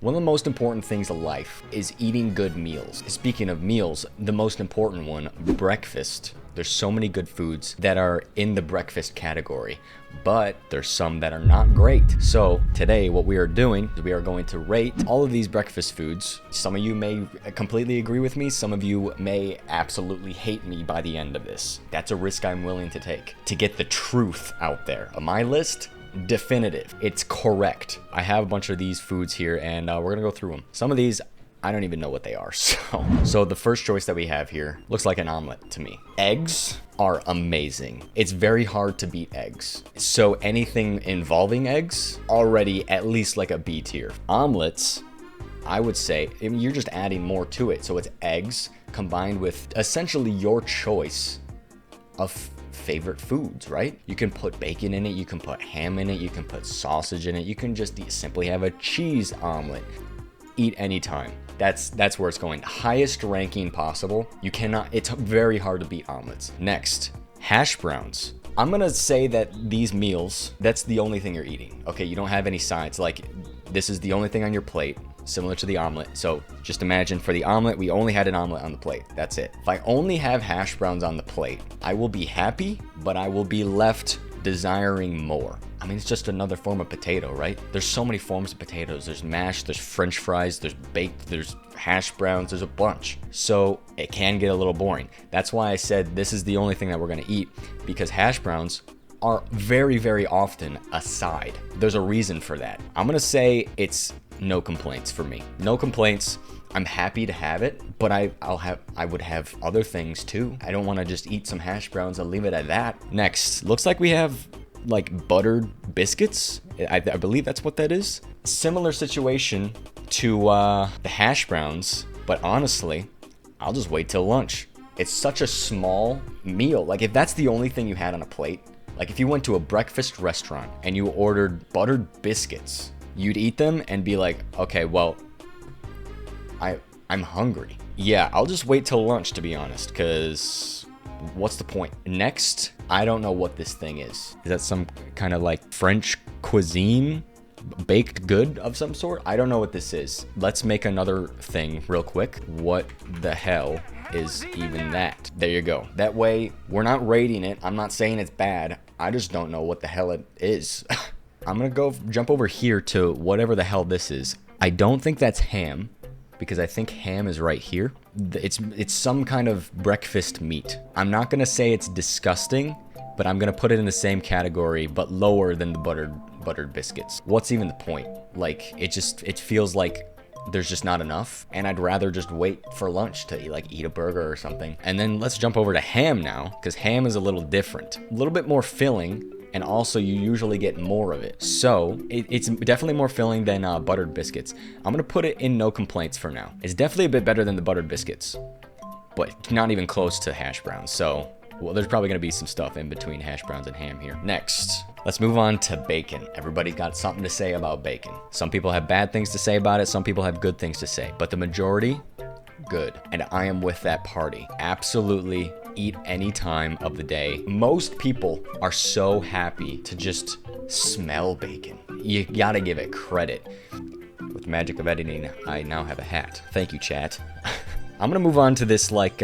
One of the most important things in life is eating good meals. Speaking of meals, the most important one, breakfast. There's so many good foods that are in the breakfast category, but there's some that are not great. So today what we are doing is we are going to rate all of these breakfast foods. Some of you may completely agree with me. Some of you may absolutely hate me by the end of this. That's a risk I'm willing to take to get the truth out there. On my list, definitive. It's correct. I have a bunch of these foods here and we're gonna go through them. Some of these, I don't even know what they are. So the first choice that we have here looks like an omelet to me. Eggs are amazing. It's very hard to beat eggs. So anything involving eggs, already at least like a B tier. Omelets, I would say, I mean, you're just adding more to it. So it's eggs combined with essentially your choice of favorite foods, right? You can put bacon in it, you can put ham in it, you can put sausage in it, you can just simply have a cheese omelet. Eat anytime. That's where it's going. Highest ranking possible. You cannot, it's very hard to beat omelets. Next, hash browns. I'm gonna say that these meals, that's the only thing you're eating. Okay, you don't have any sides. Like, this is the only thing on your plate, similar to the omelet. So just imagine for the omelet, we only had an omelet on the plate. That's it. If I only have hash browns on the plate, I will be happy, but I will be left desiring more. I mean, it's just another form of potato, right? There's so many forms of potatoes. There's mashed, there's French fries, there's baked, there's hash browns, there's a bunch. So it can get a little boring. That's why I said this is the only thing that we're gonna eat, because hash browns are very, very often a side. There's a reason for that. I'm gonna say it's no complaints for me. No complaints. I'm happy to have it, but I would have other things too. I don't want to just eat some hash browns and leave it at that. Next, looks like we have like buttered biscuits. I believe that's what that is. Similar situation to the hash browns, but honestly, I'll just wait till lunch. It's such a small meal. Like, if that's the only thing you had on a plate, like if you went to a breakfast restaurant and you ordered buttered biscuits, you'd eat them and be like, okay, well, I'm hungry. Yeah, I'll just wait till lunch, to be honest, because what's the point? Next, I don't know what this thing is. Is that some kind of like French cuisine? Baked good of some sort? I don't know what this is. Let's make another thing real quick. What the hell is even that? There you go. That way, we're not rating it. I'm not saying it's bad. I just don't know what the hell it is. I'm gonna go jump over here to whatever the hell this is. I don't think that's ham, because I think ham is right here. It's some kind of breakfast meat. I'm not gonna say it's disgusting, but I'm gonna put it in the same category, but lower than the buttered biscuits. What's even the point? Like, it feels like there's just not enough, and I'd rather just wait for lunch to eat a burger or something. And then let's jump over to ham now, because ham is a little different, a little bit more filling, and also you usually get more of it. So it's definitely more filling than buttered biscuits. I'm gonna put it in no complaints for now. It's definitely a bit better than the buttered biscuits, but not even close to hash browns. So, well, there's probably gonna be some stuff in between hash browns and ham here. Next, let's move on to bacon. Everybody got something to say about bacon. Some people have bad things to say about it. Some people have good things to say, but the majority, good. And I am with that party. Absolutely eat any time of the day. Most people are so happy to just smell bacon. You gotta give it credit. With the magic of editing, I now have a hat. Thank you, chat. I'm gonna move on to this, like,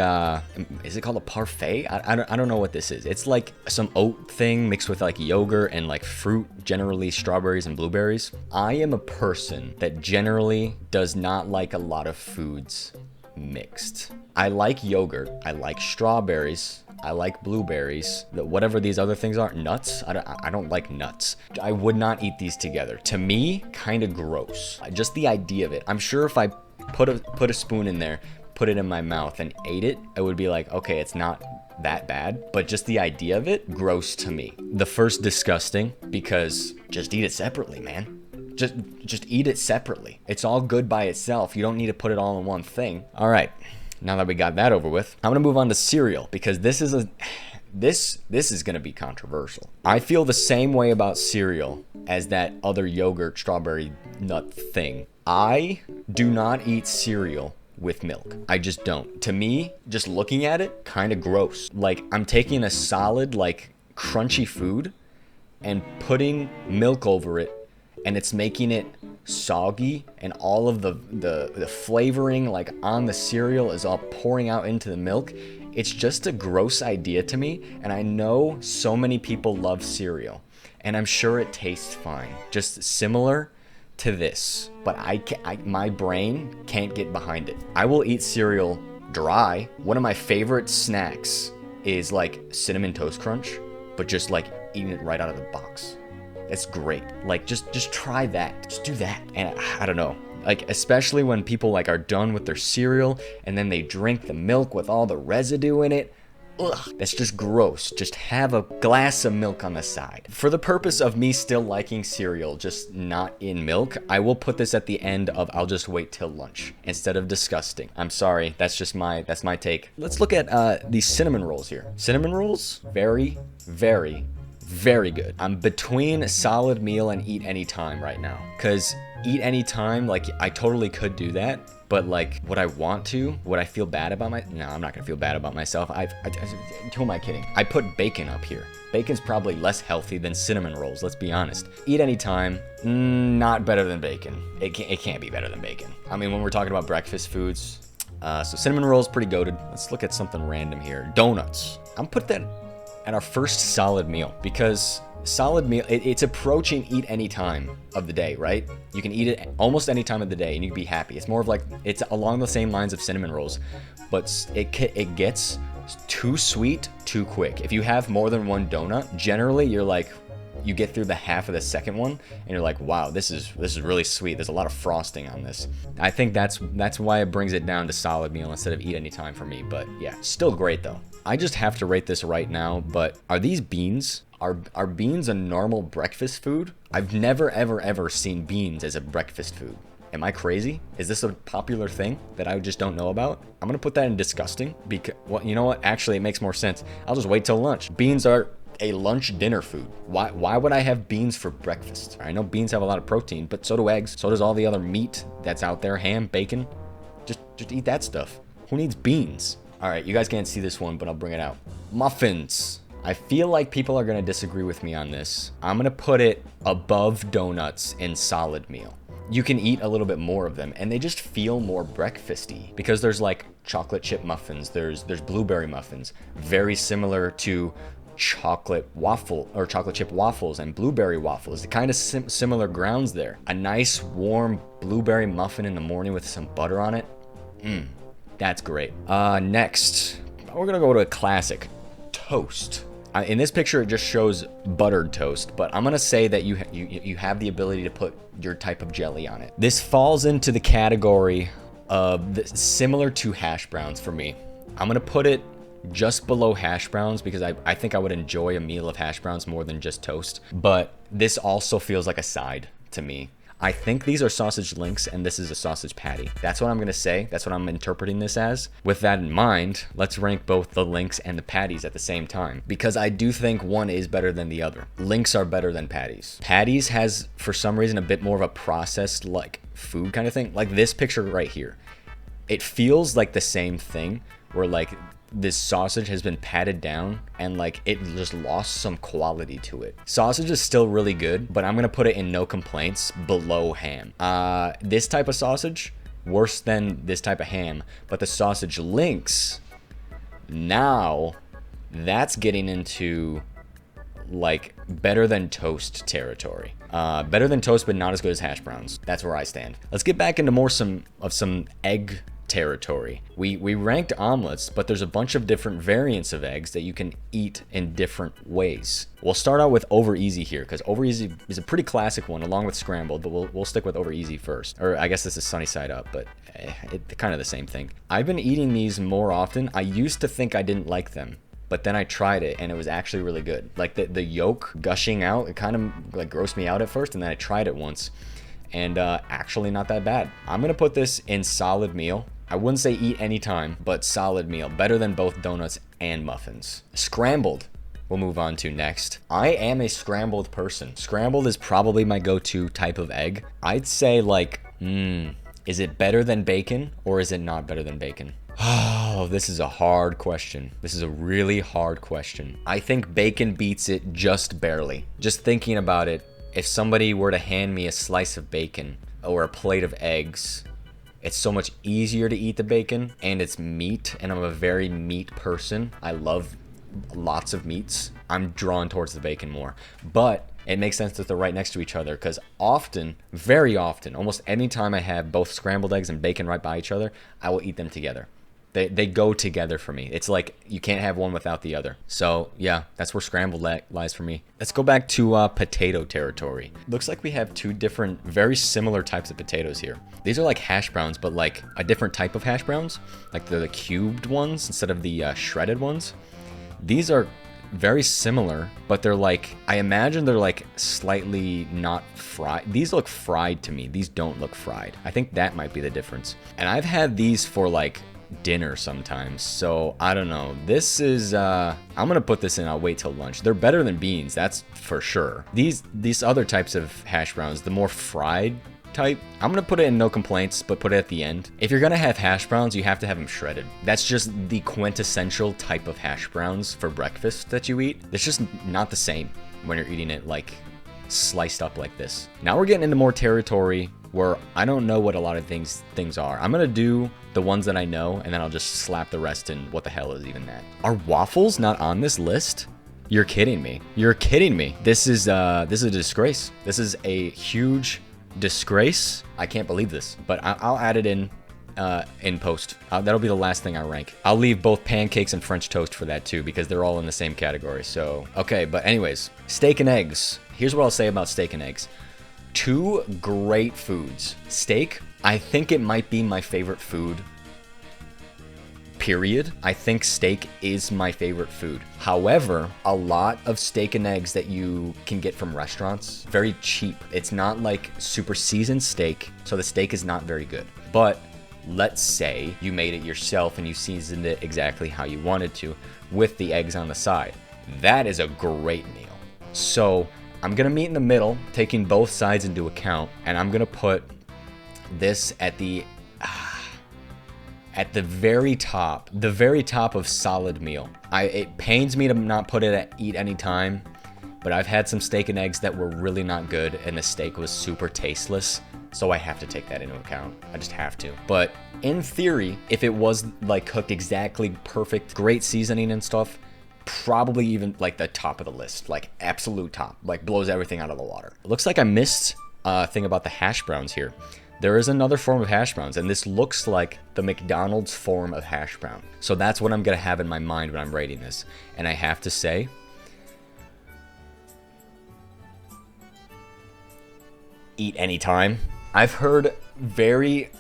is it called a parfait? I don't know what this is. It's like some oat thing mixed with like yogurt and like fruit, generally strawberries and blueberries. I am a person that generally does not like a lot of foods mixed. I like yogurt, I like strawberries, I like blueberries, whatever these other things are, nuts. I don't like nuts. I would not eat these together. To me, kind of gross. Just the idea of it. I'm sure if I put a spoon in there, put it in my mouth and ate it, I would be like, okay, it's not that bad, but just the idea of it, gross to me. The first, disgusting, because just eat it separately, man. Just eat it separately. It's all good by itself. You don't need to put it all in one thing. All right, now that we got that over with, I'm gonna move on to cereal, because this is gonna be controversial. I feel the same way about cereal as that other yogurt strawberry nut thing. I do not eat cereal with milk. I just don't. To me, just looking at it, kind of gross. Like, I'm taking a solid, like, crunchy food and putting milk over it and it's making it soggy, and all of the flavoring like on the cereal is all pouring out into the milk. It's just a gross idea to me, and I know so many people love cereal, and I'm sure it tastes fine, just similar to this, but my brain can't get behind it. I will eat cereal dry. One of my favorite snacks is like Cinnamon Toast Crunch, but just like eating it right out of the box. That's great. Like just try that. Just do that. And I don't know. Like especially when people like are done with their cereal and then they drink the milk with all the residue in it. Ugh, that's just gross. Just have a glass of milk on the side. For the purpose of me still liking cereal, just not in milk, I will put this at the end of I'll just wait till lunch instead of disgusting. I'm sorry, that's my take. Let's look at these cinnamon rolls here. Cinnamon rolls, very, very, very good. I'm between solid meal and eat anytime right now. Cause eat anytime, like I totally could do that. But like, would I want to? Would I feel bad about no, I'm not gonna feel bad about myself. Who am I kidding? I put bacon up here. Bacon's probably less healthy than cinnamon rolls, let's be honest. Eat anytime, not better than bacon. It can't be better than bacon. I mean, when we're talking about breakfast foods, so cinnamon rolls, pretty goated. Let's look at something random here. Donuts. I'm put that at our first solid meal because solid meal, it's approaching eat any time of the day, right? You can eat it almost any time of the day and you can be happy. It's more of like, it's along the same lines of cinnamon rolls, but it gets too sweet too quick. If you have more than one donut, generally you're like, you get through the half of the second one and you're like, wow, this is really sweet. There's a lot of frosting on this. I think that's why it brings it down to solid meal instead of eat any time for me. But yeah, still great though. I just have to rate this right now, but are these beans? Are beans a normal breakfast food? I've never ever seen beans as a breakfast food. Am I crazy? Is this a popular thing that I just don't know about? I'm gonna put that in disgusting because, well, you know what? Actually, it makes more sense. I'll just wait till lunch. Beans are a lunch dinner food. Why would I have beans for breakfast? I know beans have a lot of protein, but so do eggs. So does all the other meat that's out there, ham, bacon. Just eat that stuff. Who needs beans? All right, you guys can't see this one, but I'll bring it out. Muffins. I feel like people are gonna disagree with me on this. I'm gonna put it above donuts in solid meal. You can eat a little bit more of them and they just feel more breakfasty because there's like chocolate chip muffins, there's blueberry muffins, very similar to chocolate waffle or chocolate chip waffles and blueberry waffles. The kind of similar grounds there. A nice warm blueberry muffin in the morning with some butter on it. That's great. Next, we're gonna go to a classic, toast. In this picture, it just shows buttered toast, but I'm gonna say that you have the ability to put your type of jelly on it. This falls into the category of similar to hash browns for me. I'm gonna put it just below hash browns because I think I would enjoy a meal of hash browns more than just toast, but this also feels like a side to me. I think these are sausage links and this is a sausage patty. That's what I'm gonna say. That's what I'm interpreting this as. With that in mind, let's rank both the links and the patties at the same time because I do think one is better than the other. Links are better than patties. Patties has, for some reason, a bit more of a processed like food kind of thing. Like this picture right here. It feels like the same thing where like this sausage has been patted down and like it just lost some quality to it. Sausage is still really good, but I'm gonna put it in no complaints below ham. This type of sausage, worse than this type of ham, but the sausage links, now that's getting into like better than toast territory. Better than toast, but not as good as hash browns. That's where I stand. Let's get back into more some egg territory. We ranked omelets, but there's a bunch of different variants of eggs that you can eat in different ways. We'll start out with over easy here because over easy is a pretty classic one along with scrambled, but we'll stick with over easy first. Or I guess this is sunny side up, but it's kind of the same thing. I've been eating these more often. I used to think I didn't like them, but then I tried it and it was actually really good. Like the yolk gushing out, it kind of like grossed me out at first, and then I tried it once and actually not that bad. I'm gonna put this in solid meal. I wouldn't say eat anytime, but solid meal. Better than both donuts and muffins. Scrambled, we'll move on to next. I am a scrambled person. Scrambled is probably my go-to type of egg. I'd say like, is it better than bacon or is it not better than bacon? Oh, this is a hard question. This is a really hard question. I think bacon beats it just barely. Just thinking about it, if somebody were to hand me a slice of bacon or a plate of eggs, it's so much easier to eat the bacon, and it's meat, and I'm a very meat person. I love lots of meats. I'm drawn towards the bacon more. But it makes sense that they're right next to each other, because often, very often, almost any time I have both scrambled eggs and bacon right by each other, I will eat them together. They go together for me. It's like you can't have one without the other. So yeah, that's where scrambled lies for me. Let's go back to potato territory. Looks like we have two different, very similar types of potatoes here. These are like hash browns, but like a different type of hash browns. Like they're the cubed ones instead of the shredded ones. These are very similar, but they're like, I imagine they're like slightly not fried. These look fried to me. These don't look fried. I think that might be the difference. And I've had these for like dinner sometimes, so I don't know. This is I'm gonna put this in. I'll wait till lunch. They're better than beans, that's for sure. These other types of hash browns, the more fried type, I'm gonna put it in no complaints, but put it at the end. If you're gonna have hash browns, you have to have them shredded. That's just the quintessential type of hash browns for breakfast that you eat. It's just not the same when you're eating it like sliced up like this. Now we're getting into more territory where I don't know what a lot of things are. I'm gonna do the ones that I know, and then I'll just slap the rest in. What the hell is even that? Are waffles not on this list? You're kidding me. You're kidding me. This is a disgrace. This is a huge disgrace. I can't believe this, but I'll add it in post. That'll be the last thing I rank. I'll leave both pancakes and French toast for that too, because they're all in the same category. So, okay, but anyways, steak and eggs. Here's what I'll say about steak and eggs. Two great foods. Steak, I think it might be my favorite food, period. I think steak is my favorite food. However, a lot of steak and eggs that you can get from restaurants, very cheap. It's not like super seasoned steak, so the steak is not very good. But let's say you made it yourself and you seasoned it exactly how you wanted to with the eggs on the side. That is a great meal. So I'm gonna meet in the middle, taking both sides into account, and I'm gonna put this at the very top of solid meal. It pains me to not put it at eat anytime, but I've had some steak and eggs that were really not good, and the steak was super tasteless, so I have to take that into account. I just have to. But in theory, if it was like cooked exactly perfect, great seasoning and stuff, probably even like the top of the list, like absolute top, like blows everything out of the water. It looks like I missed a thing about the hash browns here. There is another form of hash browns, and this looks like the McDonald's form of hash brown. So that's what I'm gonna have in my mind when I'm rating this. And I have to say, eat anytime. I've heard very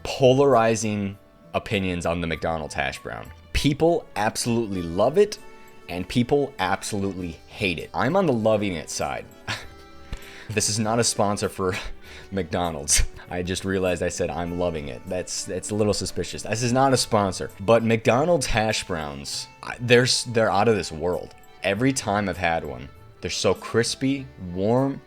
polarizing opinions on the McDonald's hash brown. People absolutely love it, and people absolutely hate it. I'm on the loving it side. This is not a sponsor for McDonald's. I just realized I said I'm loving it. That's a little suspicious. This is not a sponsor. But McDonald's hash browns, they're out of this world. Every time I've had one, they're so crispy, warm,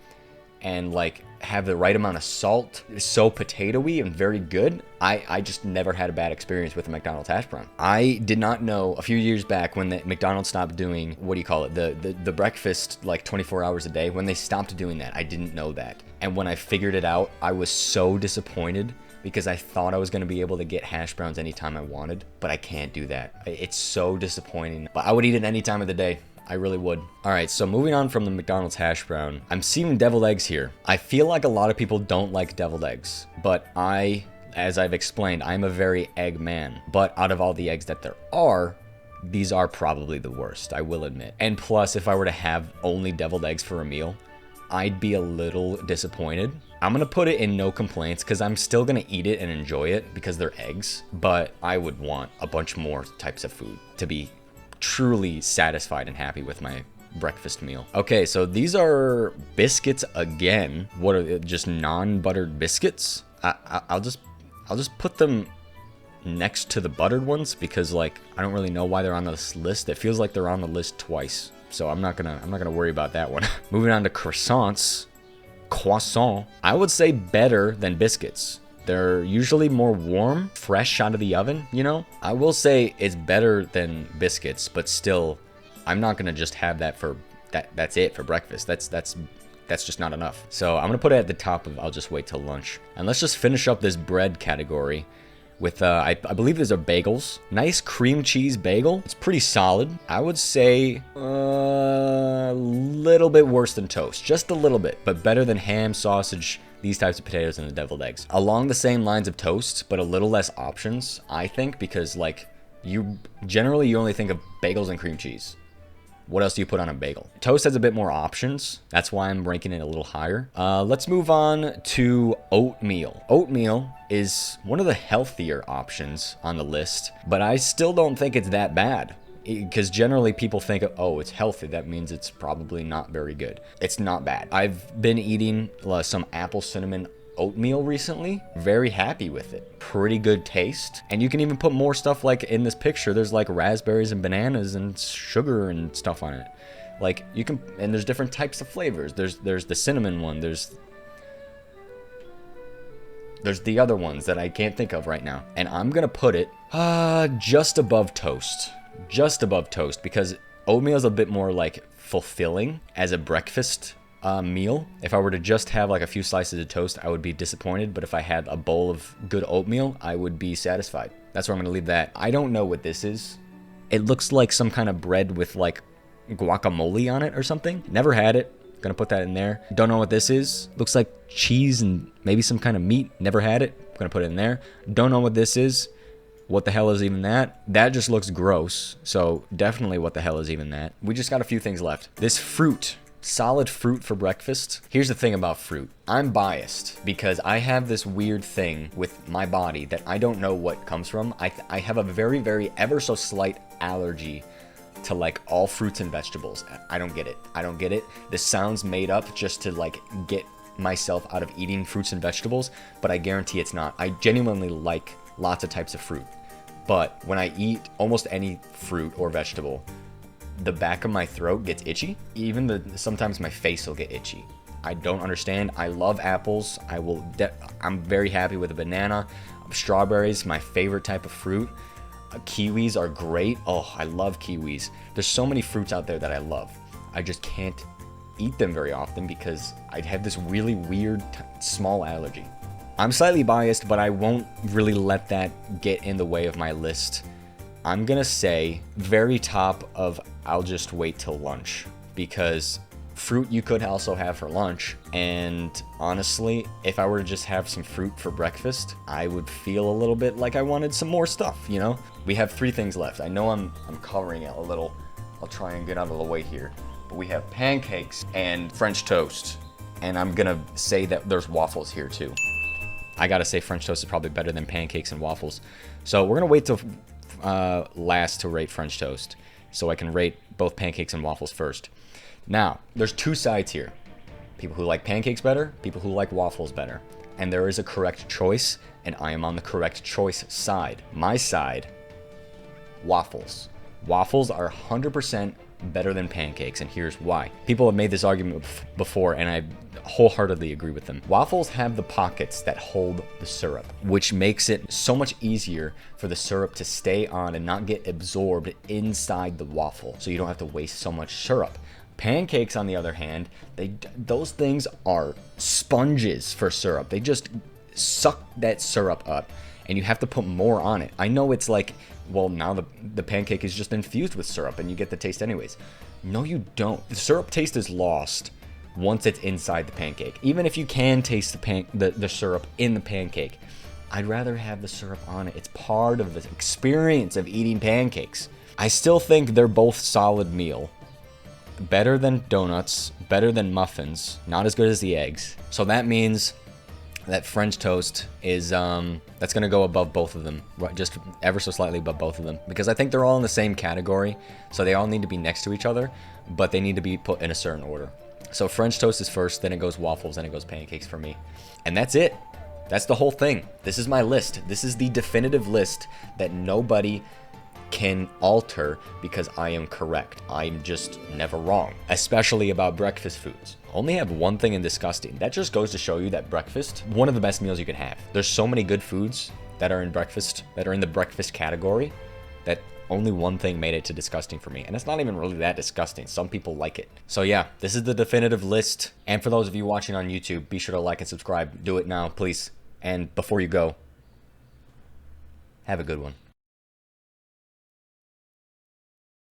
and like have the right amount of salt. It's so potatoey and very good. I just never had a bad experience with a McDonald's hash brown. I did not know a few years back when the McDonald's stopped doing, what do you call it? The breakfast like 24 hours a day. When they stopped doing that, I didn't know that. And when I figured it out, I was so disappointed because I thought I was going to be able to get hash browns anytime I wanted, but I can't do that. It's so disappointing. But I would eat it any time of the day. I really would. All right, so moving on from the McDonald's hash brown, I'm seeing deviled eggs here. I feel like a lot of people don't like deviled eggs, but as I've explained, I'm a very egg man. But out of all the eggs that there are, these are probably the worst, I will admit. And plus, if I were to have only deviled eggs for a meal, I'd be a little disappointed. I'm gonna put it in no complaints because I'm still gonna eat it and enjoy it because they're eggs, but I would want a bunch more types of food to be truly satisfied and happy with my breakfast meal. Okay, so these are biscuits again. What are they, just non-buttered biscuits? I'll just put them next to the buttered ones because like I don't really know why they're on this list. It feels like they're on the list twice, so I'm not gonna worry about that one. Moving on to croissants. Croissant, I would say better than biscuits. They're usually more warm, fresh out of the oven, you know? I will say it's better than biscuits, but still, I'm not gonna just have that for, that's it for breakfast. That's that's just not enough. So I'm gonna put it at the top of I'll just wait till lunch. And let's just finish up this bread category with, I believe these are bagels. Nice cream cheese bagel. It's pretty solid. I would say a little bit worse than toast. Just a little bit, but better than ham, sausage, these types of potatoes, and the deviled eggs. Along the same lines of toast, but a little less options, I think, because like you only think of bagels and cream cheese. What else do you put on a bagel? Toast has a bit more options. That's why I'm ranking it a little higher. Let's move on to oatmeal. Oatmeal is one of the healthier options on the list, but I still don't think it's that bad. Because generally people think, oh, it's healthy. That means it's probably not very good. It's not bad. I've been eating some apple cinnamon oatmeal recently. Very happy with it. Pretty good taste. And you can even put more stuff like in this picture. There's like raspberries and bananas and sugar and stuff on it. Like you can, and there's different types of flavors. There's the cinnamon one. There's the other ones that I can't think of right now. And I'm gonna put it just above toast. Just above toast, because oatmeal is a bit more like fulfilling as a breakfast meal. If I were to just have like a few slices of toast, I would be disappointed. But if I had a bowl of good oatmeal, I would be satisfied. That's where I'm gonna leave that. I don't know what this is. It looks like some kind of bread with like guacamole on it or something. Never had it. Gonna put that in there. Don't know what this is. Looks like cheese and maybe some kind of meat. Never had it. Gonna put it in there. Don't know what this is. What the hell is even that? That just looks gross. So definitely what the hell is even that? We just got a few things left. This fruit. Solid fruit for breakfast. Here's the thing about fruit. I'm biased because I have this weird thing with my body that I don't know what comes from. I have a very, very ever so slight allergy to like all fruits and vegetables. I don't get it. I don't get it. This sounds made up just to like get myself out of eating fruits and vegetables, but I guarantee it's not. I genuinely like lots of types of fruit. But when I eat almost any fruit or vegetable, the back of my throat gets itchy. Even sometimes my face will get itchy. I don't understand. I love apples. I'm very happy with a banana. Strawberries, my favorite type of fruit. Kiwis are great. Oh, I love kiwis. There's so many fruits out there that I love. I just can't eat them very often because I have this really weird small allergy. I'm slightly biased, but I won't really let that get in the way of my list. I'm gonna say very top of I'll just wait till lunch, because fruit you could also have for lunch, and honestly, if I were to just have some fruit for breakfast, I would feel a little bit like I wanted some more stuff, you know? We have 3 things left. I know I'm covering it a little. I'll try and get out of the way here. But we have pancakes and French toast, and I'm gonna say that there's waffles here too. I gotta say French toast is probably better than pancakes and waffles. So we're gonna wait till last to rate French toast, so I can rate both pancakes and waffles first. Now, there's 2 sides here. People who like pancakes better, people who like waffles better. And there is a correct choice, and I am on the correct choice side. My side, waffles. Waffles are 100% better than pancakes, and here's why. People have made this argument before, and I wholeheartedly agree with them. Waffles have the pockets that hold the syrup, which makes it so much easier for the syrup to stay on and not get absorbed inside the waffle, so you don't have to waste so much syrup. Pancakes, on the other hand, those things are sponges for syrup. They just suck that syrup up, and you have to put more on it. I know it's like, well, now the pancake is just infused with syrup and you get the taste anyways. No, you don't. The syrup taste is lost once it's inside the pancake. Even if you can taste the syrup in the pancake, I'd rather have the syrup on it. It's part of the experience of eating pancakes. I still think they're both solid meal. Better than donuts, better than muffins, not as good as the eggs. So that means that French toast is, that's gonna go above both of them, just ever so slightly above both of them, because I think they're all in the same category, so they all need to be next to each other, but they need to be put in a certain order. So French toast is first, then it goes waffles, then it goes pancakes for me. And that's it. That's the whole thing. This is my list. This is the definitive list that nobody can alter because I am correct. I'm just never wrong, especially about breakfast foods. Only have one thing in disgusting. That just goes to show you that breakfast, one of the best meals you can have. There's so many good foods that are in breakfast, that are in the breakfast category, that only one thing made it to disgusting for me. And it's not even really that disgusting. Some people like it. So yeah, this is the definitive list. And for those of you watching on YouTube, be sure to like and subscribe. Do it now, please. And before you go, have a good one.